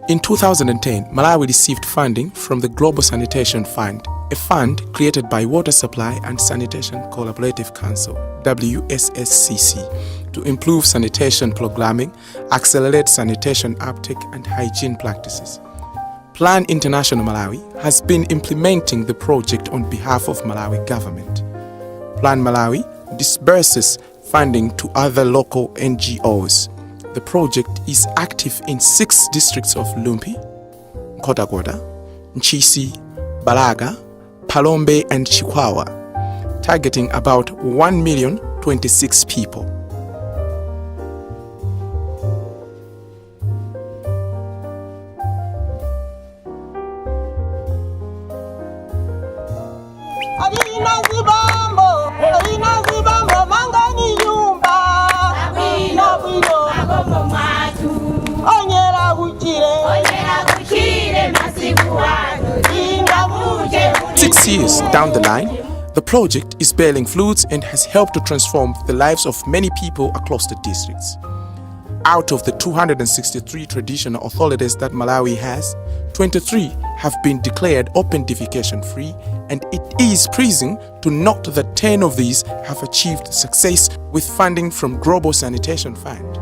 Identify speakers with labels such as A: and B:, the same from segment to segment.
A: In 2010, Malawi received funding from the Global Sanitation Fund, a fund created by Water Supply and Sanitation Collaborative Council, WSSCC, to improve sanitation programming, accelerate sanitation uptake and hygiene practices. Plan International Malawi has been implementing the project on behalf of Malawi government. Plan Malawi disburses funding to other local NGOs. The project is active in 6 districts of Lumpi, Nkhotakota, Nchisi, Balaga, Palombe and Chikwawa, targeting about 1,026,000 people. Six years down the line, the project is bearing fruits and has helped to transform the lives of many people across the districts. Out of the 263 traditional authorities that Malawi has, 23 have been declared open defecation free, and it is pleasing to note that 10 of these have achieved success with funding from Global Sanitation Fund.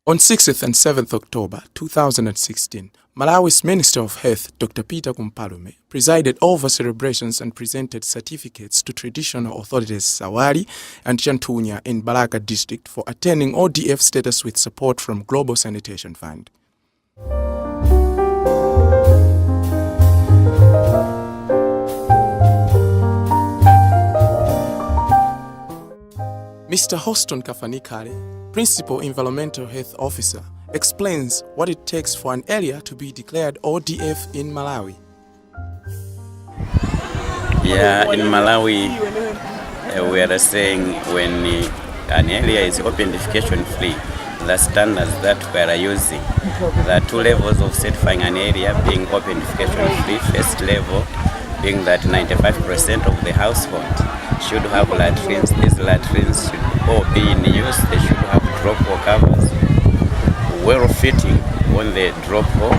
A: On 6th and 7th October 2016, Malawi's Minister of Health, Dr. Peter Kumpalume, presided over celebrations and presented certificates to traditional authorities Sawari and Chantunya in Balaka district for attaining ODF status with support from Global Sanitation Fund. Mr. Houston Kafanikale, Principal Environmental Health Officer, explains what it takes for an area to be declared ODF in Malawi.
B: Yeah, in Malawi, we are saying when an area is open defecation free, the standards that we are using, there are 2 levels of certifying an area being open defecation free. First level being that 95% of the household should have latrines. These latrines should all be in use. They should have drop hole covers, well fitting on the drop hole,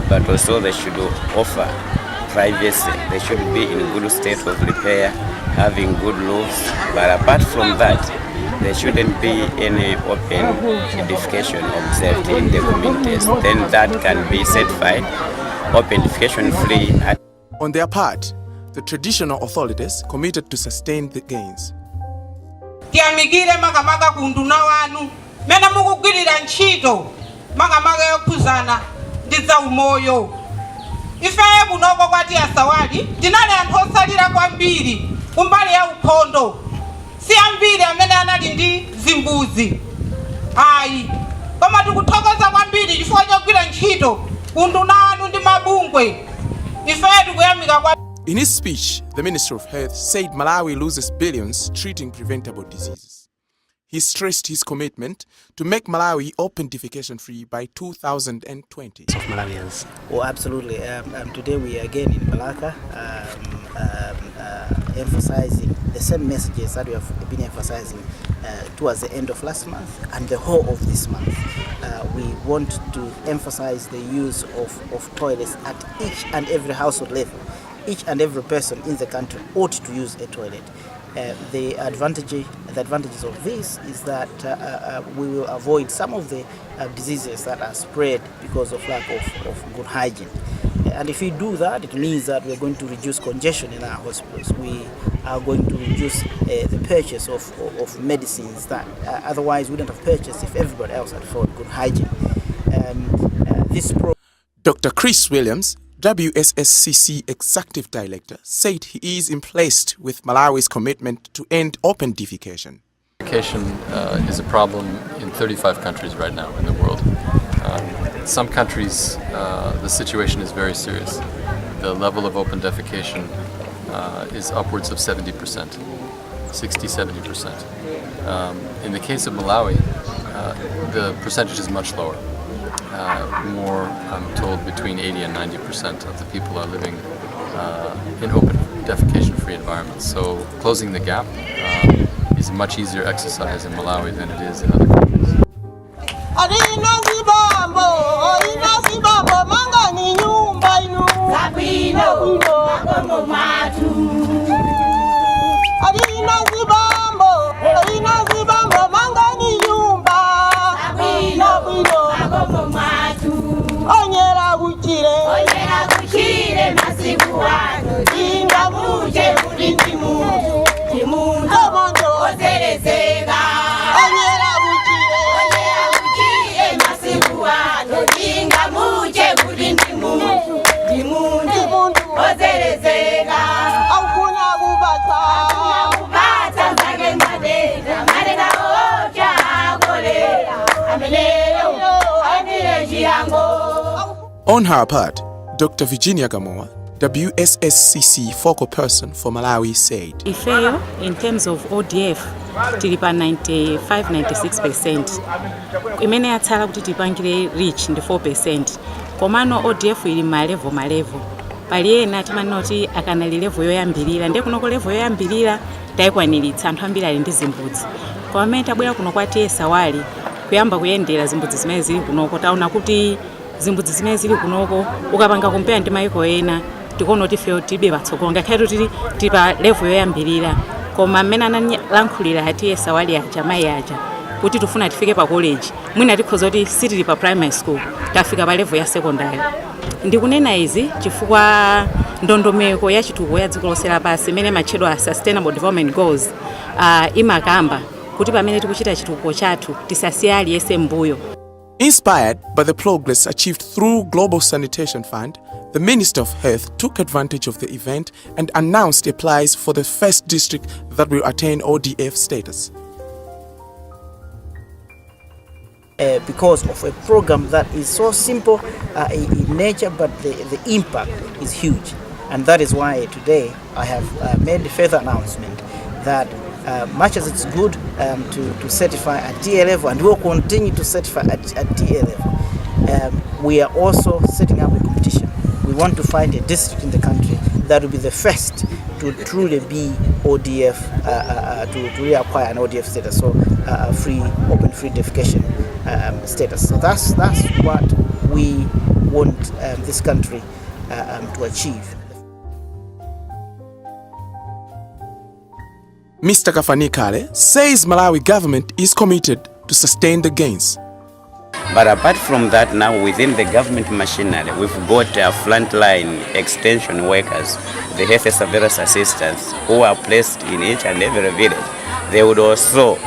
B: but also they should offer privacy. They should be in good state of repair, having good roofs. But apart from that, there shouldn't be any open defecation observed in the communities. Then that can be certified open defecation free.
A: On their part, the traditional authorities committed to sustain the gains.
C: Tiamigire makamaka kunduna wanu mena mukugwirira ntchito makamaka yokuzana ndiza umoyo. Ifeye kunoko kwati Asawali tinali anthu osalira kwambiri kumbali ya ukhondo, si ambiri amene anali ndi zimbuzi. Ayi, koma tikuthokoza kwambiri chifukwa chogwira ntchito kunduna wanu ndi mabungwe. Ifeye tikuyamika kwa.
A: In his speech, the Minister of Health said Malawi loses billions treating preventable diseases. He stressed his commitment to make Malawi open defecation free by 2020.
D: Of Malawians. Oh, absolutely. Today we are again in Balaka, emphasizing the same messages that we have been emphasizing towards the end of last month and the whole of this month. We want to emphasize the use of toilets at each and every household level. Each and every person in the country ought to use a toilet. The advantages of this is that we will avoid some of the diseases that are spread because of lack of good hygiene. And if we do that, it means that we're going to reduce congestion in our hospitals. We are going to reduce the purchase of medicines that otherwise wouldn't have purchased if everybody else had followed good hygiene.
A: Dr. Chris Williams, WSSCC Executive Director, said he is impressed with Malawi's commitment to end open defecation.
E: Defecation is a problem in 35 countries right now in the world. Some countries, the situation is very serious. The level of open defecation is upwards of 70%, 60-70%. In the case of Malawi, the percentage is much lower. More, I'm told, between 80 and 90% of the people are living in open defecation-free environments. So closing the gap is is a much easier exercise in Malawi than it is in other countries.
A: On her part, Dr. Virginia Gamoa, WSSCC focal person for Malawi, said,
F: Ifeyo, in terms of ODF, tilipa 95-96%. Imene yatsala kuti tipangire reach ndi 4%. Komano ODF ili malevo. Pali ena timanena kuti akanali level yoyambirira, ndiye kunoko level yoyambirira tayikwaniritsa anthu ambiri ali ndi zimbudzi. Koma amene tabwera kuno kwati esawali kuyamba kuyendera zimbudzi zimene zili kunoko taona kuti zimbudzi zimene zili kunoko ukapanga kumpera ndi mayiko ena tikuona kuti ifeyo tibe patsogolo ngakhale tili pa level yoyambirira. Koma amene analankhulira ati esawali aja mayi aja kuti tifuna tifike pa college mwina tikhoza kuti sitili pa primary school tafika pa level ya secondary. Ndikunena izi chifukwa ndondomeko ya chitukuko ya dziko lonse lapansi imene matchedwa Sustainable Development Goals imakamba kuti pamene tikuchita chitukuko chathu tisasiye aliyense mbuyo.
A: Inspired by the progress achieved through Global Sanitation Fund, the Minister of Health took advantage of the event and announced a prize for the first district that will attain ODF status.
D: Because of a program that is so simple in nature, but the impact is huge. And that is why today I have made a further announcement that much as it's good to certify at TA level, and we'll continue to certify at TA level, we are also setting up a competition. We want to find a district in the country that will be the first to truly be ODF, to reacquire an ODF status, so open free defecation status. So that's what we want this country to achieve.
A: Mr. Kafani Kale says Malawi government is committed to sustain the gains.
B: But apart from that, now within the government machinery, we've got frontline extension workers, the health surveillance assistants who are placed in each and every village. They would also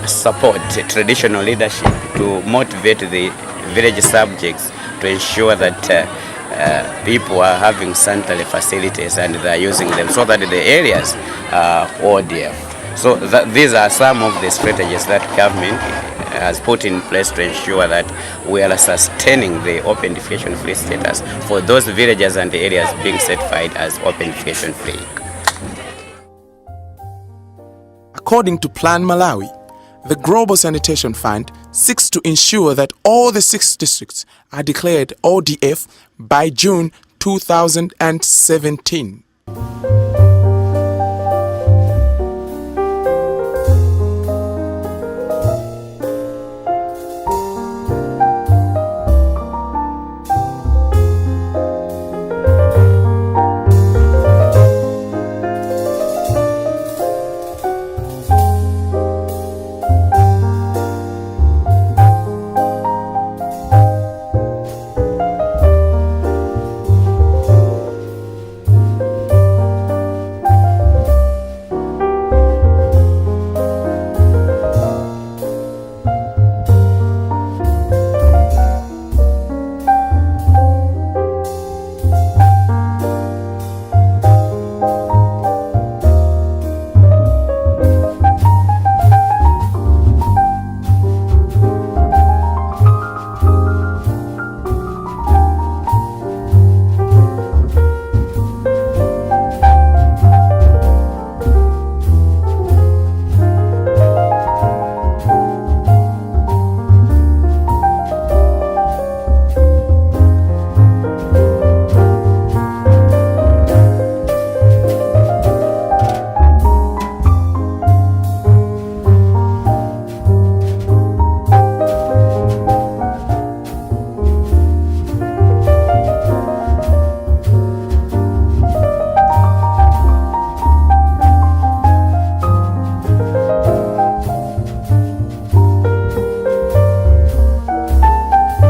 B: support traditional leadership to motivate the village subjects to ensure that people are having sanitary facilities and they are using them so that the areas are ODF. So these are some of the strategies that government has put in place to ensure that we are sustaining the open defecation free status for those villages and the areas being certified as open defecation free.
A: According to Plan Malawi, the Global Sanitation Fund seeks to ensure that all the 6 districts are declared ODF by June 2017.